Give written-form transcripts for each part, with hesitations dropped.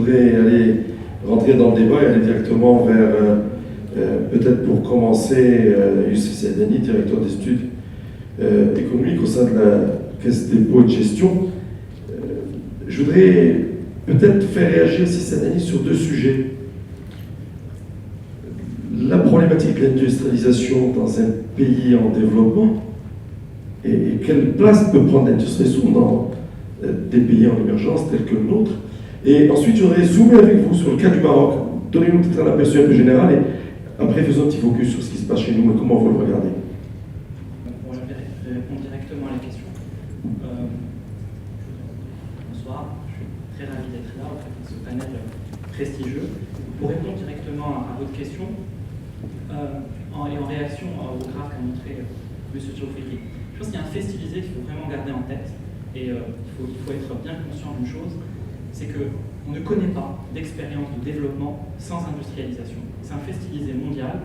voudrais rentrer dans le débat et aller directement vers, peut-être pour commencer, Youssef Saadani, directeur d'études économiques au sein de la Caisse des dépôts et de gestion. Je voudrais peut-être faire réagir Saadani sur deux sujets. La problématique de l'industrialisation dans un pays en développement et quelle place peut prendre l'industrialisation dans des pays en émergence tels que le nôtre. Et ensuite, je voudrais zoomer avec vous sur le cas du Maroc. Donnez-nous peut-être un aperçu un peu général et après, faisons un petit focus sur ce qui se passe chez nous et comment vous le regardez. Bon, je vais répondre directement à la question. Bonsoir, je suis très ravi d'être là en fait, dans ce panel prestigieux. Pour répondre directement à votre question, et en réaction au graphe qu'a montré M. Djofiri, je pense qu'il y a un fait stylisé qu'il faut vraiment garder en tête, et il faut être bien conscient d'une chose, c'est qu'on ne connaît pas d'expérience de développement sans industrialisation. C'est un fait stylisé mondial,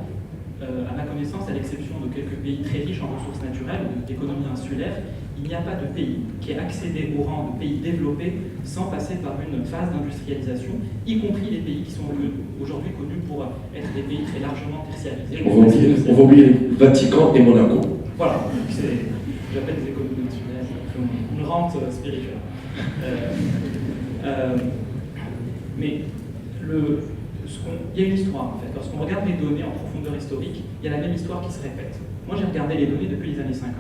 à ma connaissance, à l'exception de quelques pays très riches en ressources naturelles, d'économies insulaires, il n'y a pas de pays qui ait accédé au rang de pays développés sans passer par une phase d'industrialisation, y compris les pays qui sont aujourd'hui connus pour être des pays très largement tertiarisés. On va oublier le Vatican et Monaco. Voilà, j'appelle les économies insulaires une rente spirituelle. Mais il y a une histoire en fait. Lorsqu'on regarde les données en profondeur historique, il y a la même histoire qui se répète. Moi j'ai regardé les données depuis les années 50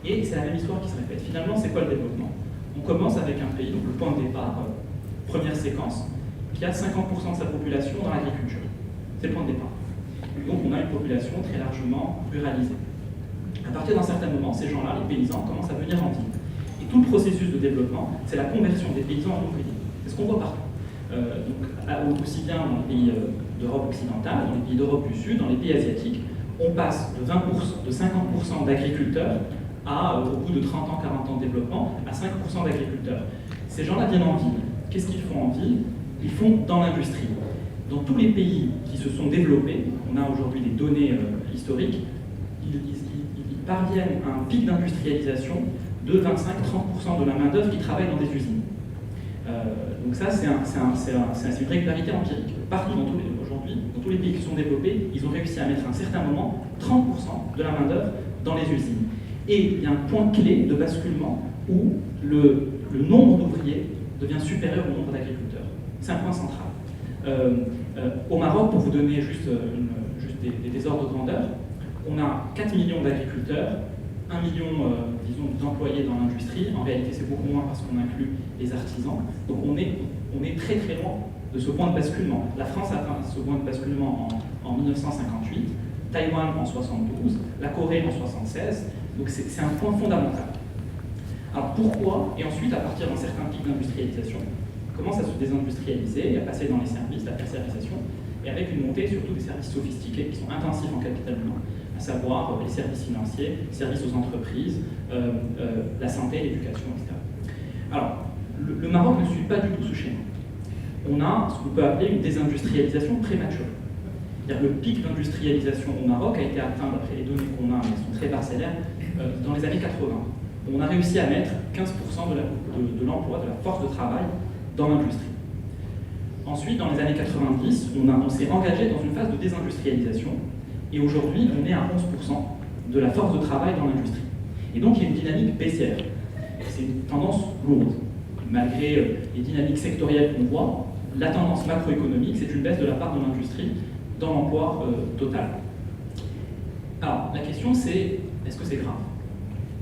et c'est la même histoire qui se répète. Finalement, c'est quoi le développement? On commence avec un pays, donc le point de départ, première séquence, qui a 50% de sa population dans l'agriculture. C'est le point de départ. Donc on a une population très largement ruralisée. À partir d'un certain moment, ces gens-là, les paysans, commencent à venir en ville. Et tout le processus de développement, c'est la conversion des paysans en ouvriers. C'est ce qu'on voit partout. Donc, aussi bien dans les pays d'Europe occidentale, dans les pays d'Europe du Sud, dans les pays asiatiques, on passe de 50% d'agriculteurs au bout de 30 ans, 40 ans de développement, à 5% d'agriculteurs. Ces gens-là viennent en ville. Qu'est-ce qu'ils font en ville? Ils font dans l'industrie. Dans tous les pays qui se sont développés, on a aujourd'hui des données historiques, ils parviennent à un pic d'industrialisation de 25-30% de la main-d'œuvre qui travaille dans des usines. Donc ça, c'est une régularité empirique. Partout aujourd'hui, dans tous les pays qui sont développés, ils ont réussi à mettre à un certain moment 30% de la main-d'œuvre dans les usines. Et il y a un point clé de basculement où le nombre d'ouvriers devient supérieur au nombre d'agriculteurs. C'est un point central. Au Maroc, pour vous donner juste des ordres de grandeur, on a 4 millions d'agriculteurs, 1 million d'employés dans l'industrie. En réalité, c'est beaucoup moins parce qu'on inclut les artisans. Donc on est très très loin de ce point de basculement. La France a atteint ce point de basculement en 1958, Taïwan en 72, la Corée en 76. Donc c'est un point fondamental. Alors pourquoi? Et ensuite, à partir d'un certain pic d'industrialisation, commence à se désindustrialiser et à passer dans les services, la tertiarisation, et avec une montée surtout des services sophistiqués qui sont intensifs en capital humain, à savoir les services financiers, les services aux entreprises, la santé, l'éducation, etc. Alors, le Maroc ne suit pas du tout ce schéma. On a ce qu'on peut appeler une désindustrialisation prématurée. C'est-à-dire le pic d'industrialisation au Maroc a été atteint, d'après les données qu'on a, mais elles sont très parcellaires, dans les années 80. On a réussi à mettre 15% de l'emploi, de la force de travail dans l'industrie. Ensuite, dans les années 90, on s'est engagé dans une phase de désindustrialisation et aujourd'hui, on est à 11% de la force de travail dans l'industrie. Et donc, il y a une dynamique baissière. C'est une tendance lourde. Malgré les dynamiques sectorielles qu'on voit, la tendance macroéconomique, c'est une baisse de la part de l'industrie dans l'emploi total. Alors, la question c'est, est-ce que c'est grave?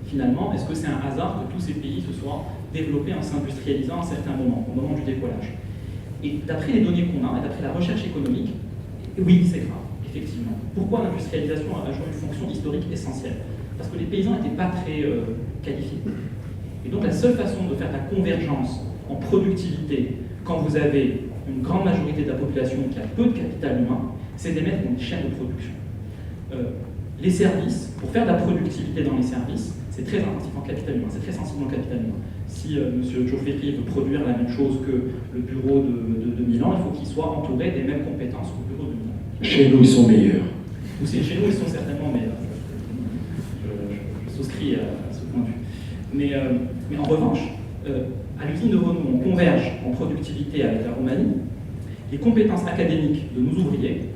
Finalement, est-ce que c'est un hasard que tous ces pays se soient développés en s'industrialisant à un certain moment, au moment du décollage? Et d'après les données qu'on a, et d'après la recherche économique, oui, c'est grave, effectivement. Pourquoi l'industrialisation a joué une fonction historique essentielle? Parce que les paysans n'étaient pas très qualifiés. Et donc la seule façon de faire la convergence en productivité, quand vous avez une grande majorité de la population qui a peu de capital humain, c'est d'émettre une chaîne de production. Les services, pour faire de la productivité dans les services, c'est très intensif en capital humain, c'est très sensible en capital humain. Si M. Djofiri veut produire la même chose que le bureau de Milan, il faut qu'il soit entouré des mêmes compétences qu'au bureau de Milan. Chez nous, ils sont meilleurs. Chez nous, ils sont certainement meilleurs. Je souscris à ce point de vue. Mais en revanche, à l'usine de Renault, on converge en productivité avec la Roumanie, les compétences académiques de nos ouvriers,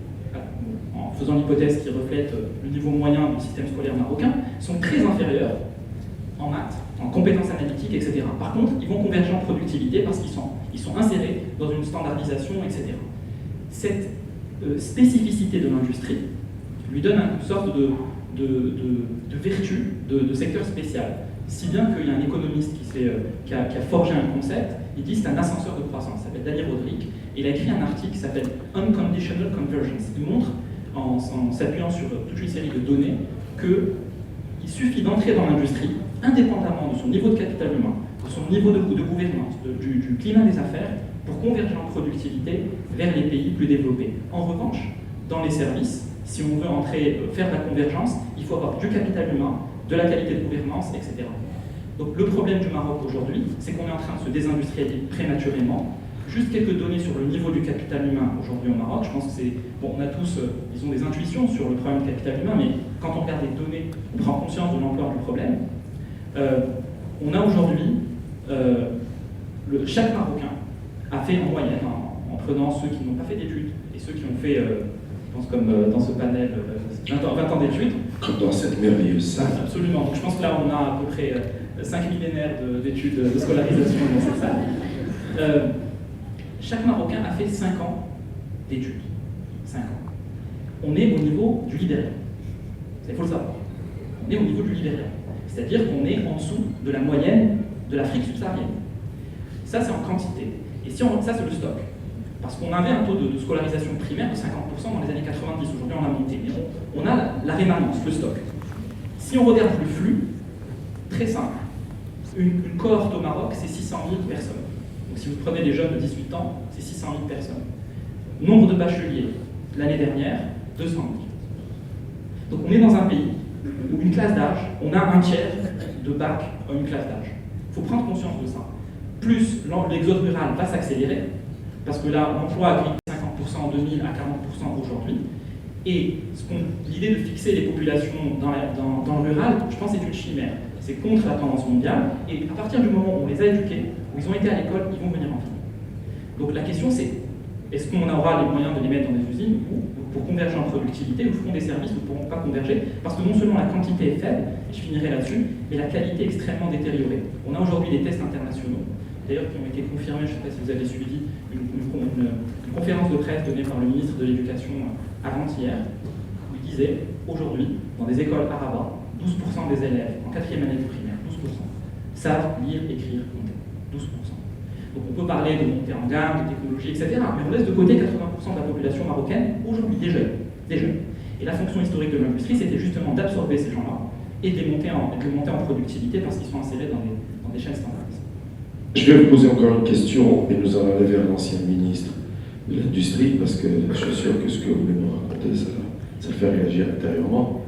en faisant l'hypothèse qui reflète le niveau moyen du système scolaire marocain, sont très inférieures en maths, en compétences analytiques, etc. Par contre, ils vont converger en productivité parce qu'ils sont insérés dans une standardisation, etc. Cette spécificité de l'industrie lui donne une sorte de vertu, de secteur spécial. Si bien qu'il y a un économiste qui a forgé un concept, il dit que c'est un ascenseur de croissance, il s'appelle Daniel Rodrik, et il a écrit un article qui s'appelle Unconditional Convergence. Il montre, en s'appuyant sur toute une série de données, qu'il suffit d'entrer dans l'industrie, indépendamment de son niveau de capital humain, de son niveau de gouvernance, du climat des affaires, pour converger en productivité vers les pays plus développés. En revanche, dans les services, si on veut faire de la convergence, il faut avoir du capital humain, de la qualité de gouvernance, etc. Donc le problème du Maroc aujourd'hui, c'est qu'on est en train de se désindustrialiser prématurément. Juste quelques données sur le niveau du capital humain aujourd'hui au Maroc. Je pense que c'est... Bon, on a tous, disons, des intuitions sur le problème du capital humain, mais quand on regarde les données, on prend conscience de l'ampleur du problème. On a aujourd'hui... chaque Marocain a fait en moyenne, en prenant ceux qui n'ont pas fait d'études et ceux qui ont fait, je pense comme dans ce panel, 20 ans d'études. Comme dans cette merveilleuse salle. Absolument. Donc je pense que là, on a à peu près 5 millénaires d'études de scolarisation dans cette salle. Chaque Marocain a fait 5 ans d'études. 5 ans. On est au niveau du Libéria. Il faut le savoir. On est au niveau du Libéria. C'est-à-dire qu'on est en dessous de la moyenne de l'Afrique subsaharienne. Ça, c'est en quantité. Et si ça, c'est le stock. Parce qu'on avait un taux de scolarisation primaire de 50% dans les années 90. Aujourd'hui, on a monté. Mais on a la rémanence, le stock. Si on regarde le flux, très simple. Une cohorte au Maroc, c'est 600 000 personnes. Donc si vous prenez des jeunes de 18 ans, c'est 600 000 personnes. Nombre de bacheliers, l'année dernière, 200 000. Donc on est dans un pays où une classe d'âge, on a un tiers de bac à une classe d'âge. Il faut prendre conscience de ça. Plus l'exode rural va s'accélérer, parce que là, l'emploi a grimpé 50% en 2000 à 40% aujourd'hui. Et l'idée de fixer les populations dans le rural, je pense que c'est une chimère. C'est contre la tendance mondiale. Et à partir du moment où on les a éduqués, où ils ont été à l'école, ils vont venir en ville. Donc la question c'est, est-ce qu'on aura les moyens de les mettre dans des usines ou pour converger en productivité, ou feront des services ne pourront pas converger, parce que non seulement la quantité est faible, et je finirai là-dessus, mais la qualité est extrêmement détériorée. On a aujourd'hui des tests internationaux, d'ailleurs qui ont été confirmés, je ne sais pas si vous avez suivi, une conférence de presse donnée par le ministre de l'Éducation avant-hier, où il disait, aujourd'hui, dans des écoles arabes, 12% des élèves en 4e année de primaire, 12%, savent lire, écrire, compter. 12%. Donc on peut parler de montée en gamme, de technologie, etc. Mais on laisse de côté 80% de la population marocaine aujourd'hui, des jeunes. Et la fonction historique de l'industrie, c'était justement d'absorber ces gens-là et de les monter en productivité parce qu'ils sont insérés dans des chaînes standardisées. Je vais vous poser encore une question, et nous allons aller vers l'ancien ministre de l'Industrie, parce que je suis sûr que ce que vous voulez nous raconter, ça le fait réagir intérieurement.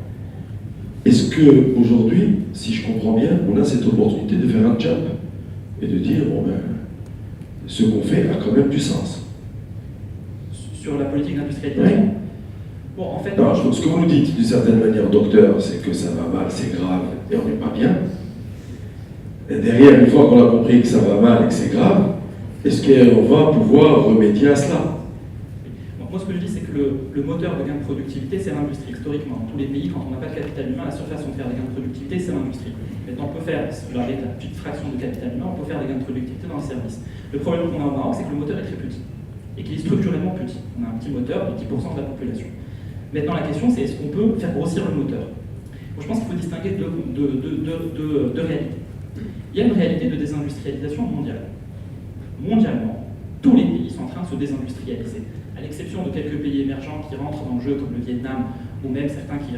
Est-ce qu'aujourd'hui, si je comprends bien, on a cette opportunité de faire un jump et de dire, bon ben, ce qu'on fait a quand même du sens? Sur la politique d'industrialisation? Oui. Bon, en fait... Non, ce que vous nous dites, d'une certaine manière, docteur, c'est que ça va mal, c'est grave, et on n'est pas bien. Et derrière, une fois qu'on a compris que ça va mal et que c'est grave, est-ce qu'on va pouvoir remédier à cela? Moi, ce que je dis, c'est que le moteur de gain de productivité, c'est l'industrie. Historiquement, dans tous les pays, quand on n'a pas de capital humain, la seule façon de faire des gains de productivité, c'est l'industrie. Maintenant, on peut faire, avec la petite fraction de capital humain, on peut faire des gains de productivité dans les services. Le problème qu'on a au Maroc, c'est que le moteur est très petit, et qu'il est structurellement petit. On a un petit moteur de 10% de la population. Maintenant, la question, c'est est-ce qu'on peut faire grossir le moteur? Moi, je pense qu'il faut distinguer deux réalités. Il y a une réalité de désindustrialisation mondiale. Mondialement, tous les pays sont en train de se désindustrialiser. À l'exception de quelques pays émergents qui rentrent dans le jeu, comme le Vietnam, ou même certains qui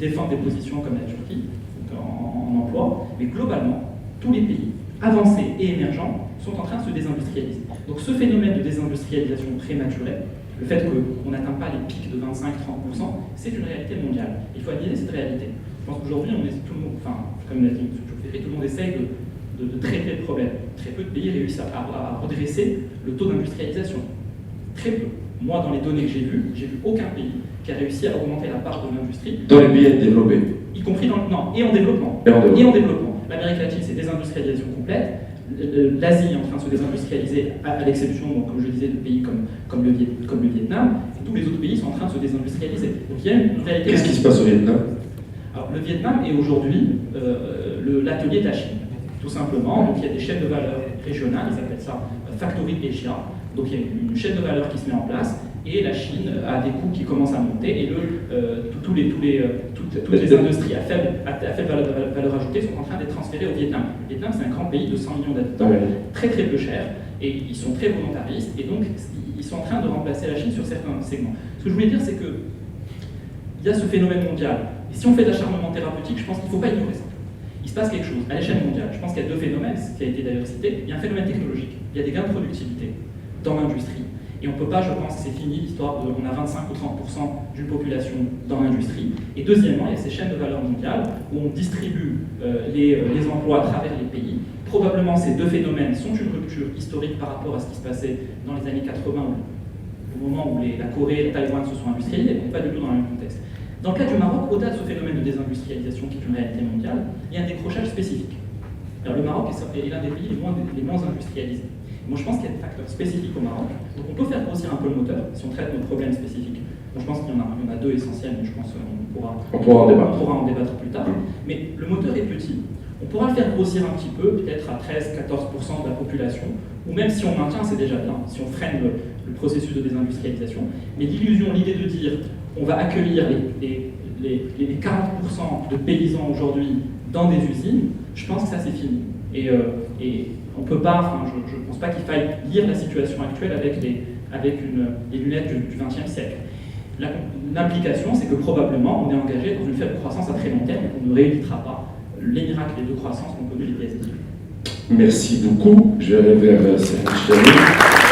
défendent des positions comme la Turquie, donc en emploi. Mais globalement, tous les pays avancés et émergents sont en train de se désindustrialiser. Donc ce phénomène de désindustrialisation prématurée, le fait qu'on n'atteint pas les pics de 25-30%, c'est une réalité mondiale. Il faut analyser cette réalité. Je pense qu'aujourd'hui, tout le monde, enfin, comme l'a dit M. Tchouféry, tout le monde essaye de traiter le problème. Très peu de pays réussissent à redresser le taux d'industrialisation. Très peu. Moi, dans les données que j'ai vu aucun pays qui a réussi à augmenter la part de l'industrie. Dans les pays développés. Y compris et en développement. Et en développement. L'Amérique latine, c'est désindustrialisation complète. l'Asie est en train de se désindustrialiser, à l'exception, comme je disais, de pays comme le Vietnam, et tous les autres pays sont en train de se désindustrialiser. Donc il y a une réalité. Qu'est-ce qui se passe au Vietnam? Alors le Vietnam est aujourd'hui l'atelier de la Chine, tout simplement. Donc il y a des chaînes de valeur régionales, ils appellent ça Factory Asia. Donc il y a une chaîne de valeur qui se met en place, et la Chine a des coûts qui commencent à monter, et toutes les industries à faible valeur ajoutée sont en train d'être transférées au Vietnam. Le Vietnam, c'est un grand pays de 100 millions d'habitants, très très peu cher, et ils sont très volontaristes, et donc ils sont en train de remplacer la Chine sur certains segments. Ce que je voulais dire, c'est que il y a ce phénomène mondial, et si on fait de l'acharnement thérapeutique, je pense qu'il ne faut pas ignorer ça. Il se passe quelque chose. À l'échelle mondiale, je pense qu'il y a deux phénomènes, ce qui a été d'ailleurs cité. Il y a un phénomène technologique, il y a des gains de productivité dans l'industrie. Et on ne peut pas, je pense, c'est fini l'histoire de on a 25 ou 30% d'une population dans l'industrie. Et deuxièmement, il y a ces chaînes de valeur mondiales où on distribue les emplois à travers les pays. Probablement, ces deux phénomènes sont une rupture historique par rapport à ce qui se passait dans les années 80, au moment où la Corée et la Taïwan se sont industrialisées, mais pas du tout dans le même contexte. Dans le cas du Maroc, au-delà de ce phénomène de désindustrialisation qui est une réalité mondiale, il y a un décrochage spécifique. Alors le Maroc est l'un des pays les moins industrialisés. Moi, je pense qu'il y a des facteurs spécifiques au Maroc. Donc, on peut faire grossir un peu le moteur si on traite nos problèmes spécifiques. Donc, je pense qu'il y en a deux essentiels, mais je pense qu'on pourra en débattre plus tard. Mais le moteur est petit. On pourra le faire grossir un petit peu, peut-être à 13-14% de la population, ou même si on maintient, c'est déjà bien, si on freine le processus de désindustrialisation. Mais l'illusion, l'idée de dire on va accueillir les 40% de paysans aujourd'hui dans des usines, je pense que ça, c'est fini. Et on peut pas, je ne pense pas qu'il faille lire la situation actuelle avec les lunettes du XXe siècle. L'implication, c'est que probablement, on est engagé dans une faible croissance à très long terme et qu'on ne rééditera pas les miracles de croissance qu'ont connus les pays asiatiques. Merci beaucoup. Je vais aller vers Serge.